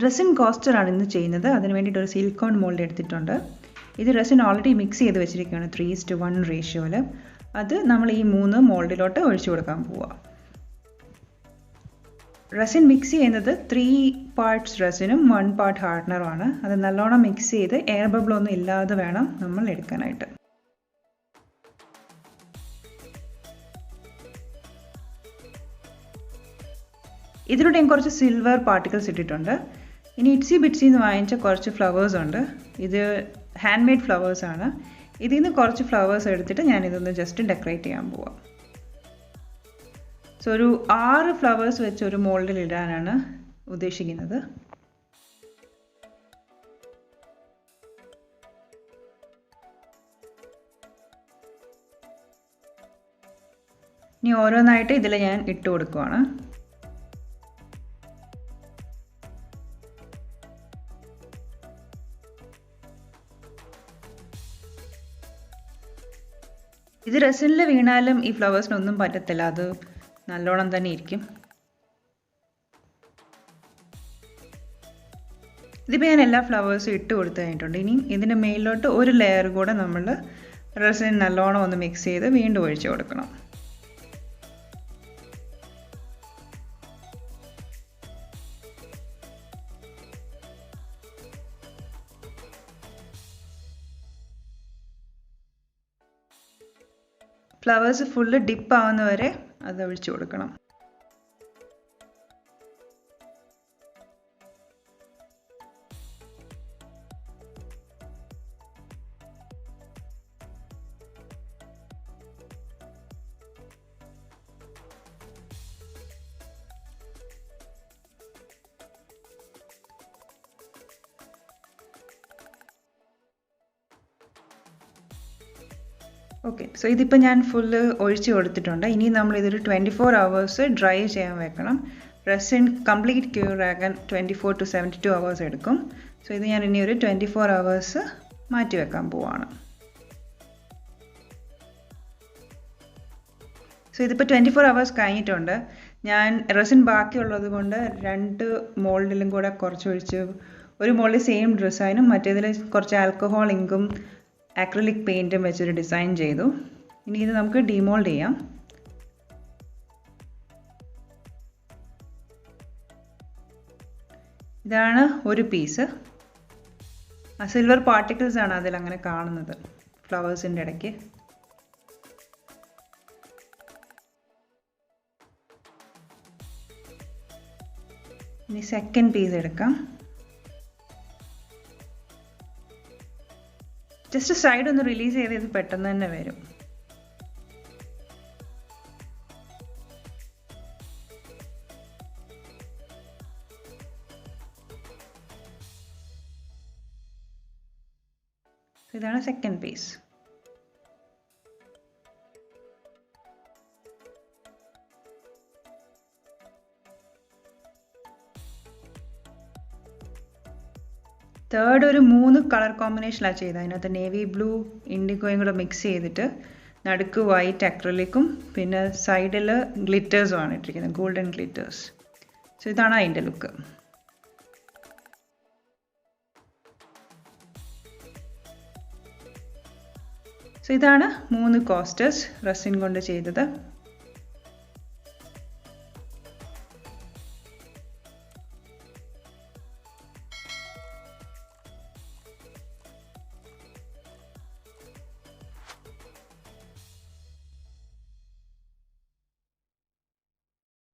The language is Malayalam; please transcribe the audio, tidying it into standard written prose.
റെസിൻ കോസ്റ്ററാണ് ഇന്ന് ചെയ്യുന്നത്. അതിന് വേണ്ടിയിട്ട് ഒരു സിലിക്കോൺ മോൾഡ് എടുത്തിട്ടുണ്ട്. ഇത് റെസിൻ ഓൾറെഡി മിക്സ് ചെയ്ത് വെച്ചിരിക്കുകയാണ് 3:1 റേഷ്യോയിൽ. അത് നമ്മൾ ഈ 3 മോൾഡിലോട്ട് ഒഴിച്ചു കൊടുക്കാൻ പോവുക. റെസിൻ മിക്സ് ചെയ്യുന്നത് 3 പാർട്സ് റെസിനും 1 പാർട്ട് ഹാർഡനറുമാണ്. അത് നല്ലോണം മിക്സ് ചെയ്ത് എയർ ബബിളൊന്നും ഇല്ലാതെ വേണം നമ്മൾ എടുക്കാനായിട്ട്. ഇതിലൂടെ ഞാൻ കുറച്ച് സിൽവർ പാർട്ടിക്കിൾസ് ഇട്ടിട്ടുണ്ട്. ഇനി ഇറ്റ്സി ബിറ്റ്സി എന്ന് വാങ്ങിച്ച കുറച്ച് ഫ്ലവേഴ്സ് ഉണ്ട്. ഇത് ഹാൻഡ് മെയ്ഡ് ഫ്ലവേഴ്സ് ആണ്. ഇതിൽ നിന്ന് കുറച്ച് ഫ്ലവേഴ്സ് എടുത്തിട്ട് ഞാൻ ഇതൊന്ന് ജസ്റ്റ് ഡെക്കറേറ്റ് ചെയ്യാൻ പോവാം. സോ ഒരു 6 ഫ്ലവേഴ്സ് വെച്ച് ഒരു മോൾഡിൽ ഇടാനാണ് ഉദ്ദേശിക്കുന്നത്. ഇനി ഓരോന്നായിട്ട് ഇതിൽ ഞാൻ ഇട്ട് കൊടുക്കുവാണ്. ഇത് റെസിനിൽ വീണാലും ഈ ഫ്ലവേഴ്സിനൊന്നും പറ്റത്തില്ല, അത് നല്ലോണം തന്നെ ഇരിക്കും. ഇതിപ്പോൾ ഞാൻ എല്ലാ ഫ്ലവേഴ്സും ഇട്ട് കൊടുത്തു കഴിഞ്ഞിട്ടുണ്ട്. ഇനി ഇതിൻ്റെ മേലിലോട്ട് ഒരു ലെയർ കൂടെ നമ്മൾ റെസിൻ നല്ലോണം ഒന്ന് മിക്സ് ചെയ്ത് വീണ്ടും ഒഴിച്ചു കൊടുക്കണം. ഫ്ലവേഴ്സ് ഫുള്ള് ഡിപ്പ് ആവുന്നവരെ അത് ഒഴിച്ചു കൊടുക്കണം. ഓക്കെ, സോ ഇതിപ്പോൾ ഞാൻ ഫുള്ള് ഒഴിച്ച് കൊടുത്തിട്ടുണ്ട്. ഇനി നമ്മൾ ഇതൊരു 24 hours ഡ്രൈ ചെയ്യാൻ വെക്കണം. റെസിൻ കംപ്ലീറ്റ് ക്യൂർ ആകാൻ 24 to 72 hours എടുക്കും. സോ ഇത് ഞാൻ ഇനി ഒരു 24 hours മാറ്റി വെക്കാൻ പോവാണ്. സോ ഇതിപ്പോൾ 24 hours കഴിഞ്ഞിട്ടുണ്ട്. ഞാൻ റെസിൻ ബാക്കിയുള്ളത് കൊണ്ട് 2 മോൾഡിലും കൂടെ കുറച്ചൊഴിച്ച് ഒരു മോൾഡിൽ സെയിം ഡിസൈനും മറ്റേതിൽ കുറച്ച് ആൽക്കഹോൾ ഇങ്കും അക്രിലിക് പെയിൻറ്റും വെച്ചൊരു ഡിസൈൻ ചെയ്തു. ഇനി ഇത് നമുക്ക് ഡിമോൾഡ് ചെയ്യാം. ഇതാണ് ഒരു പീസ്. ആ സിൽവർ പാർട്ടിക്കിൾസ് ആണ് അതിലങ്ങനെ കാണുന്നത് ഫ്ലവേഴ്സിൻ്റെ ഇടയ്ക്ക്. ഇനി സെക്കൻഡ് പീസ് എടുക്കാം. ജസ്റ്റ് സൈഡ് ഒന്ന് റിലീസ് ചെയ്ത് ഇത് പെട്ടെന്ന് തന്നെ വരും. ഇതാണ് സെക്കൻഡ് പീസ്. തേർഡ് ഒരു 3 കളർ കോമ്പിനേഷനിലാണ് ചെയ്തത്. അതിനകത്ത് നേവി ബ്ലൂ ഇൻഡിഗോയും കൂടെ മിക്സ് ചെയ്തിട്ട് നടുക്ക് വൈറ്റ് അക്രലിക്കും പിന്നെ സൈഡിൽ ഗ്ലിറ്റേഴ്സുമാണ് ഇട്ടിരിക്കുന്നത്, ഗോൾഡൻ ഗ്ലിറ്റേഴ്സ്. സോ ഇതാണ് അതിൻ്റെ ലുക്ക്. സോ ഇതാണ് 3 കോസ്റ്റേഴ്സ് റെസിൻ കൊണ്ട് ചെയ്തത്.